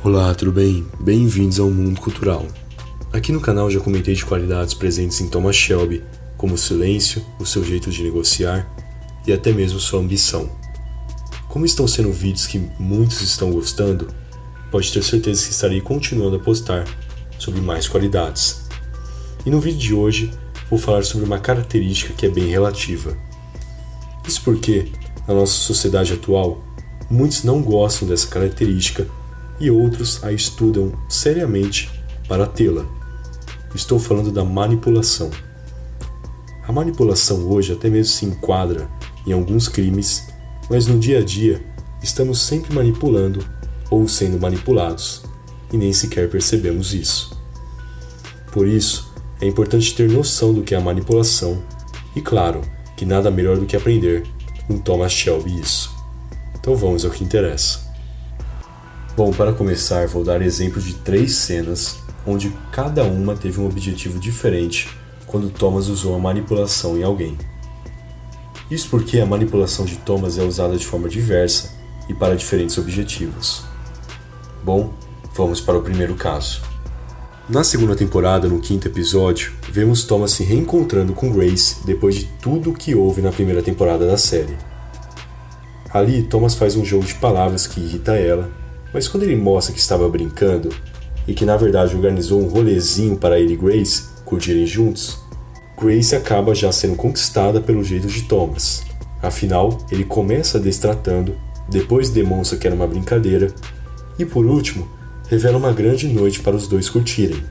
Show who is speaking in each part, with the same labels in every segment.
Speaker 1: Olá, tudo bem? Bem-vindos ao Mundo Cultural. Aqui no canal já comentei de qualidades presentes em Thomas Shelby, como o silêncio, o seu jeito de negociar e até mesmo sua ambição. Como estão sendo vídeos que muitos estão gostando, pode ter certeza que estarei continuando a postar sobre mais qualidades. E no vídeo de hoje vou falar sobre uma característica que é bem relativa. Isso porque, na nossa sociedade atual, muitos não gostam dessa característica e outros a estudam seriamente para tê-la. Estou falando da manipulação. A manipulação hoje até mesmo se enquadra em alguns crimes, mas no dia a dia estamos sempre manipulando ou sendo manipulados e nem sequer percebemos isso. Por isso, é importante ter noção do que é a manipulação e, claro, que nada melhor do que aprender com Thomas Shelby isso. Então vamos ao que interessa. Bom, para começar, vou dar exemplo de 3 cenas onde cada uma teve um objetivo diferente quando Thomas usou a manipulação em alguém. Isso porque a manipulação de Thomas é usada de forma diversa e para diferentes objetivos. Bom, vamos para o primeiro caso. Na segunda temporada, no 5º episódio, vemos Thomas se reencontrando com Grace depois de tudo o que houve na primeira temporada da série. Ali, Thomas faz um jogo de palavras que irrita ela, mas quando ele mostra que estava brincando e que na verdade organizou um rolezinho para ele e Grace curtirem juntos, Grace acaba já sendo conquistada pelo jeito de Thomas. Afinal, ele começa destratando, depois demonstra que era uma brincadeira e por último, revela uma grande noite para os dois curtirem.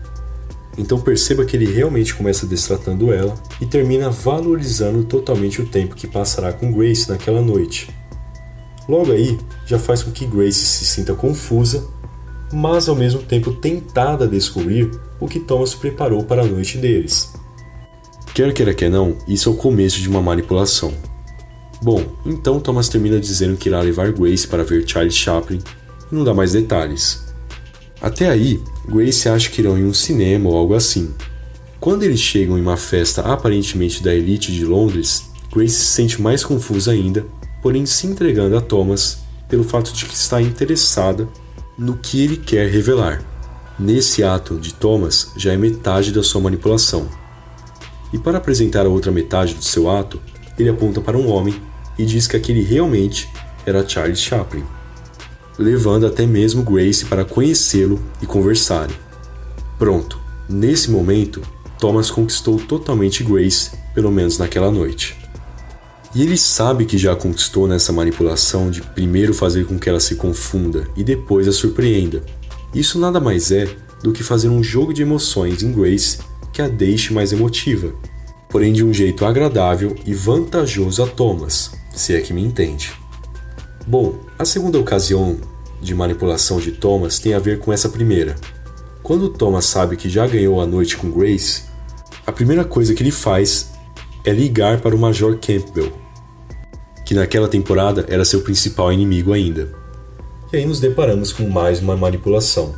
Speaker 1: Então perceba que ele realmente começa destratando ela e termina valorizando totalmente o tempo que passará com Grace naquela noite. Logo aí, já faz com que Grace se sinta confusa, mas ao mesmo tempo tentada a descobrir o que Thomas preparou para a noite deles. Quer queira quer não, isso é o começo de uma manipulação. Bom, então Thomas termina dizendo que irá levar Grace para ver Charlie Chaplin e não dá mais detalhes. Até aí, Grace acha que irão em um cinema ou algo assim. Quando eles chegam em uma festa aparentemente da elite de Londres, Grace se sente mais confusa ainda, porém se entregando a Thomas pelo fato de que está interessada no que ele quer revelar. Nesse ato de Thomas já é metade da sua manipulação. E para apresentar a outra metade do seu ato, ele aponta para um homem e diz que aquele realmente era Charlie Chaplin, levando até mesmo Grace para conhecê-lo e conversarem. Pronto, nesse momento, Thomas conquistou totalmente Grace, pelo menos naquela noite. E ele sabe que já a conquistou nessa manipulação de primeiro fazer com que ela se confunda e depois a surpreenda. Isso nada mais é do que fazer um jogo de emoções em Grace que a deixe mais emotiva, porém de um jeito agradável e vantajoso a Thomas, se é que me entende. Bom, a segunda ocasião de manipulação de Thomas tem a ver com essa primeira. Quando Thomas sabe que já ganhou a noite com Grace, a primeira coisa que ele faz é ligar para o Major Campbell, que naquela temporada era seu principal inimigo ainda. E aí nos deparamos com mais uma manipulação.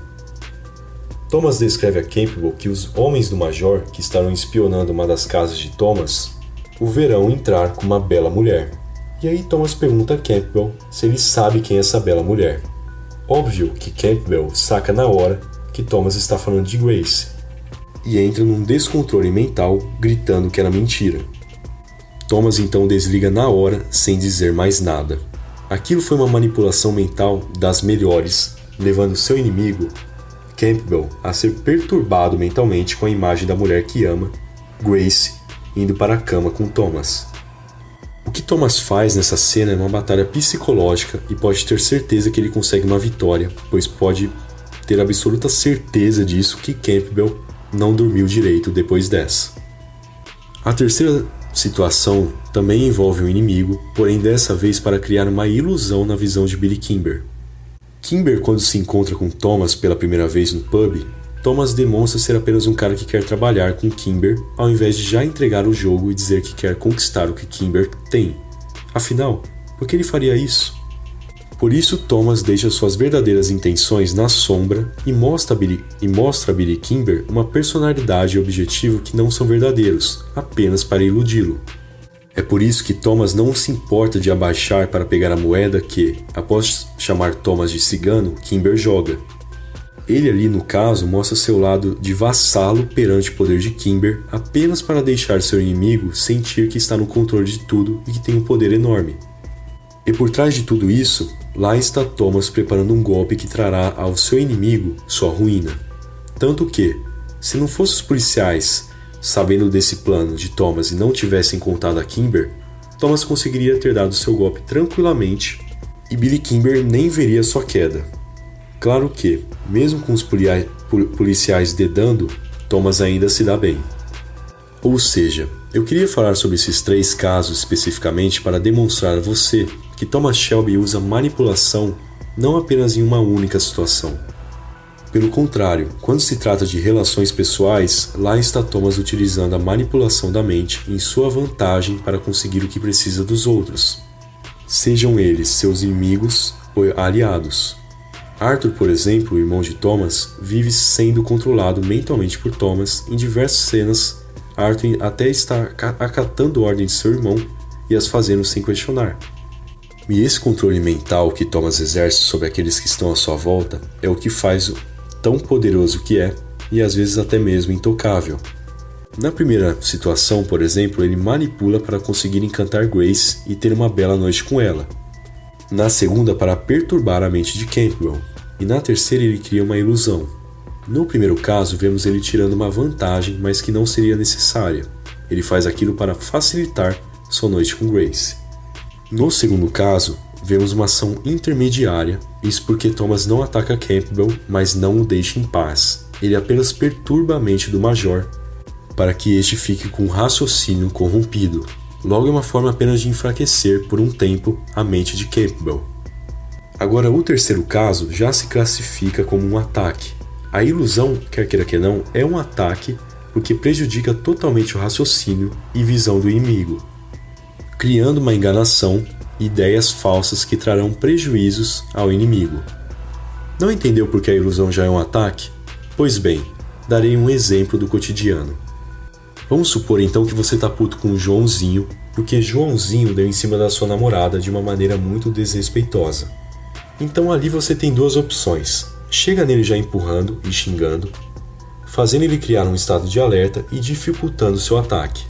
Speaker 1: Thomas descreve a Campbell que os homens do Major, que estarão espionando uma das casas de Thomas, o verão entrar com uma bela mulher. E aí Thomas pergunta a Campbell se ele sabe quem é essa bela mulher. Óbvio que Campbell saca na hora que Thomas está falando de Grace e entra num descontrole mental gritando que era mentira. Thomas então desliga na hora sem dizer mais nada. Aquilo foi uma manipulação mental das melhores, levando seu inimigo, Campbell, a ser perturbado mentalmente com a imagem da mulher que ama, Grace, indo para a cama com Thomas. O que Thomas faz nessa cena é uma batalha psicológica e pode ter certeza que ele consegue uma vitória, pois pode ter absoluta certeza disso que Campbell não dormiu direito depois dessa. A terceira situação também envolve um inimigo, porém dessa vez para criar uma ilusão na visão de Billy Kimber. Kimber, quando se encontra com Thomas pela primeira vez no pub, Thomas demonstra ser apenas um cara que quer trabalhar com Kimber, ao invés de já entregar o jogo e dizer que quer conquistar o que Kimber tem. Afinal, por que ele faria isso? Por isso, Thomas deixa suas verdadeiras intenções na sombra e mostra a Billy Kimber uma personalidade e objetivo que não são verdadeiros, apenas para iludi-lo. É por isso que Thomas não se importa de abaixar para pegar a moeda que, após chamar Thomas de cigano, Kimber joga. Ele ali, no caso, mostra seu lado de vassalo perante o poder de Kimber apenas para deixar seu inimigo sentir que está no controle de tudo e que tem um poder enorme. E por trás de tudo isso, lá está Thomas preparando um golpe que trará ao seu inimigo sua ruína. Tanto que, se não fossem os policiais sabendo desse plano de Thomas e não tivessem contado a Kimber, Thomas conseguiria ter dado seu golpe tranquilamente e Billy Kimber nem veria sua queda. Claro que, mesmo com os policiais dedando, Thomas ainda se dá bem. Ou seja, eu queria falar sobre esses 3 casos especificamente para demonstrar a você que Thomas Shelby usa manipulação não apenas em uma única situação. Pelo contrário, quando se trata de relações pessoais, lá está Thomas utilizando a manipulação da mente em sua vantagem para conseguir o que precisa dos outros, sejam eles seus inimigos ou aliados. Arthur, por exemplo, o irmão de Thomas, vive sendo controlado mentalmente por Thomas em diversas cenas. Arthur até está acatando ordens de seu irmão e as fazendo sem questionar. E esse controle mental que Thomas exerce sobre aqueles que estão à sua volta é o que faz tão poderoso que é e às vezes até mesmo intocável. Na primeira situação, por exemplo, ele manipula para conseguir encantar Grace e ter uma bela noite com ela. Na segunda, para perturbar a mente de Campbell. E na terceira, ele cria uma ilusão. No primeiro caso, vemos ele tirando uma vantagem, mas que não seria necessária. Ele faz aquilo para facilitar sua noite com Grace. No segundo caso, vemos uma ação intermediária, isso porque Thomas não ataca Campbell, mas não o deixa em paz. Ele apenas perturba a mente do Major, para que este fique com um raciocínio corrompido. Logo é uma forma apenas de enfraquecer por um tempo a mente de Campbell. Agora, o terceiro caso já se classifica como um ataque. A ilusão, quer queira que não, é um ataque porque prejudica totalmente o raciocínio e visão do inimigo, criando uma enganação e ideias falsas que trarão prejuízos ao inimigo. Não entendeu por que a ilusão já é um ataque? Pois bem, darei um exemplo do cotidiano. Vamos supor então que você tá puto com o Joãozinho, porque Joãozinho deu em cima da sua namorada de uma maneira muito desrespeitosa. Então ali você tem 2 opções. Chega nele já empurrando e xingando, fazendo ele criar um estado de alerta e dificultando seu ataque.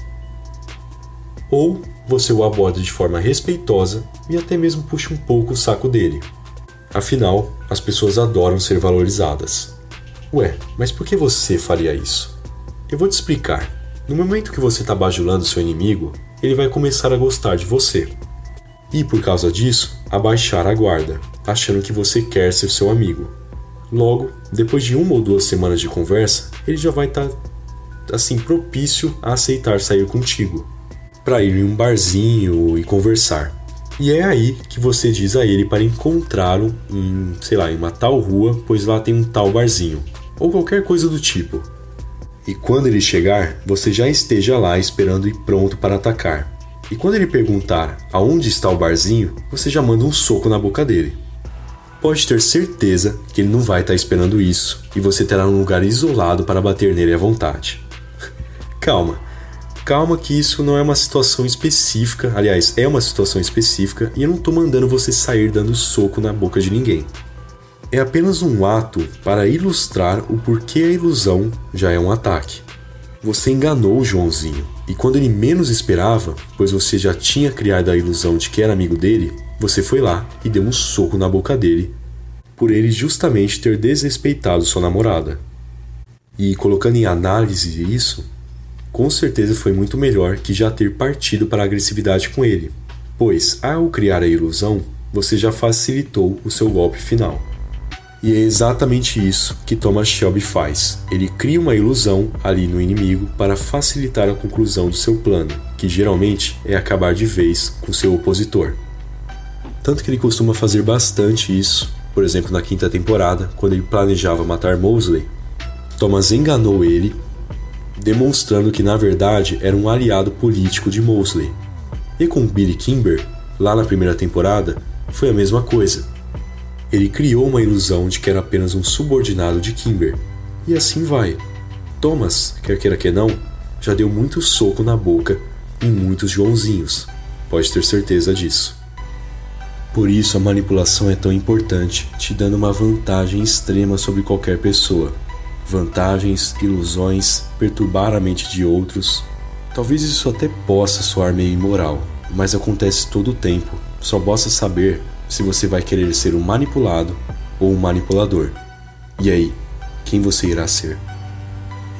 Speaker 1: Ou você o aborda de forma respeitosa e até mesmo puxa um pouco o saco dele. Afinal, as pessoas adoram ser valorizadas. Ué, mas por que você faria isso? Eu vou te explicar. No momento que você está bajulando seu inimigo, ele vai começar a gostar de você. E por causa disso, abaixar a guarda, achando que você quer ser seu amigo. Logo, depois de 1 ou 2 semanas de conversa, ele já vai estar propício a aceitar sair contigo, para ir em um barzinho e conversar. E é aí que você diz a ele para encontrá-lo em uma tal rua, pois lá tem um tal barzinho, ou qualquer coisa do tipo. E quando ele chegar, você já esteja lá esperando e pronto para atacar. E quando ele perguntar aonde está o barzinho, você já manda um soco na boca dele. Pode ter certeza que ele não vai estar esperando isso, e você terá um lugar isolado para bater nele à vontade. Calma que isso não é uma situação específica, aliás, é uma situação específica e eu não estou mandando você sair dando soco na boca de ninguém. É apenas um ato para ilustrar o porquê a ilusão já é um ataque. Você enganou o Joãozinho, e quando ele menos esperava, pois você já tinha criado a ilusão de que era amigo dele, você foi lá e deu um soco na boca dele, por ele justamente ter desrespeitado sua namorada. E colocando em análise isso, com certeza foi muito melhor que já ter partido para a agressividade com ele, pois ao criar a ilusão, você já facilitou o seu golpe final. E é exatamente isso que Thomas Shelby faz. Ele cria uma ilusão ali no inimigo para facilitar a conclusão do seu plano, que geralmente é acabar de vez com seu opositor. Tanto que ele costuma fazer bastante isso, por exemplo na 5ª temporada, quando ele planejava matar Mosley. Thomas enganou ele, demonstrando que na verdade era um aliado político de Mosley. E com Billy Kimber, lá na 1ª temporada, foi a mesma coisa. Ele criou uma ilusão de que era apenas um subordinado de Kimber. E assim vai. Thomas, quer queira que não, já deu muito soco na boca em muitos Joãozinhos. Pode ter certeza disso. Por isso a manipulação é tão importante, te dando uma vantagem extrema sobre qualquer pessoa. Vantagens, ilusões, perturbar a mente de outros. Talvez isso até possa soar meio imoral, mas acontece todo o tempo. Só basta saber se você vai querer ser um manipulado ou um manipulador. E aí, quem você irá ser?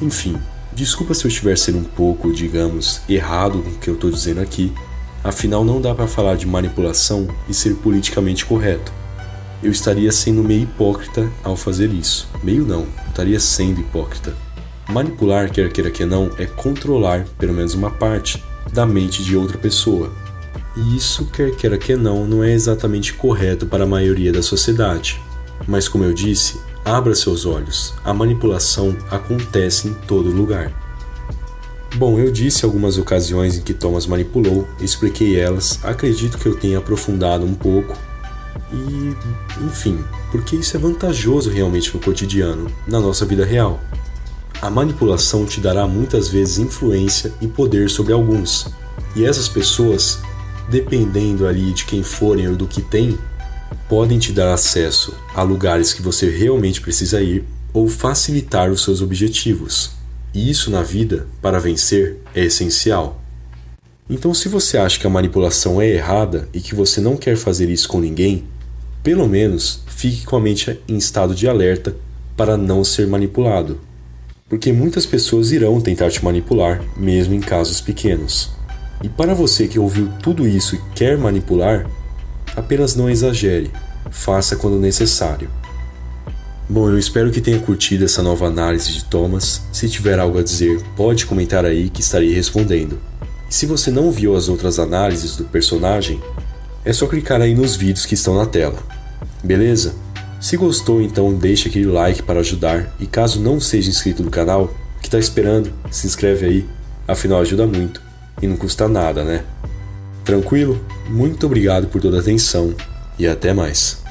Speaker 1: Enfim, desculpa se eu estiver sendo um pouco, digamos, errado com o que eu estou dizendo aqui. Afinal, não dá para falar de manipulação e ser politicamente correto. Eu estaria sendo meio hipócrita ao fazer isso. Meio não, eu estaria sendo hipócrita. Manipular, quer queira que não, é controlar, pelo menos uma parte, da mente de outra pessoa. E isso, quer queira que não é exatamente correto para a maioria da sociedade. Mas como eu disse, abra seus olhos, a manipulação acontece em todo lugar. Bom, eu disse algumas ocasiões em que Thomas manipulou, expliquei elas, acredito que eu tenha aprofundado um pouco. E, enfim, porque isso é vantajoso realmente no cotidiano, na nossa vida real. A manipulação te dará muitas vezes influência e poder sobre alguns. E essas pessoas, dependendo ali de quem forem ou do que têm, podem te dar acesso a lugares que você realmente precisa ir ou facilitar os seus objetivos. E isso na vida, para vencer, é essencial. Então, se você acha que a manipulação é errada e que você não quer fazer isso com ninguém, pelo menos fique com a mente em estado de alerta para não ser manipulado. Porque muitas pessoas irão tentar te manipular, mesmo em casos pequenos. E para você que ouviu tudo isso e quer manipular, apenas não exagere, faça quando necessário. Bom, eu espero que tenha curtido essa nova análise de Thomas. Se tiver algo a dizer, pode comentar aí que estarei respondendo. E se você não viu as outras análises do personagem, é só clicar aí nos vídeos que estão na tela. Beleza? Se gostou, então deixe aquele like para ajudar. E caso não seja inscrito no canal, o que está esperando? Se inscreve aí, afinal ajuda muito e não custa nada, né? Tranquilo? Muito obrigado por toda a atenção e até mais.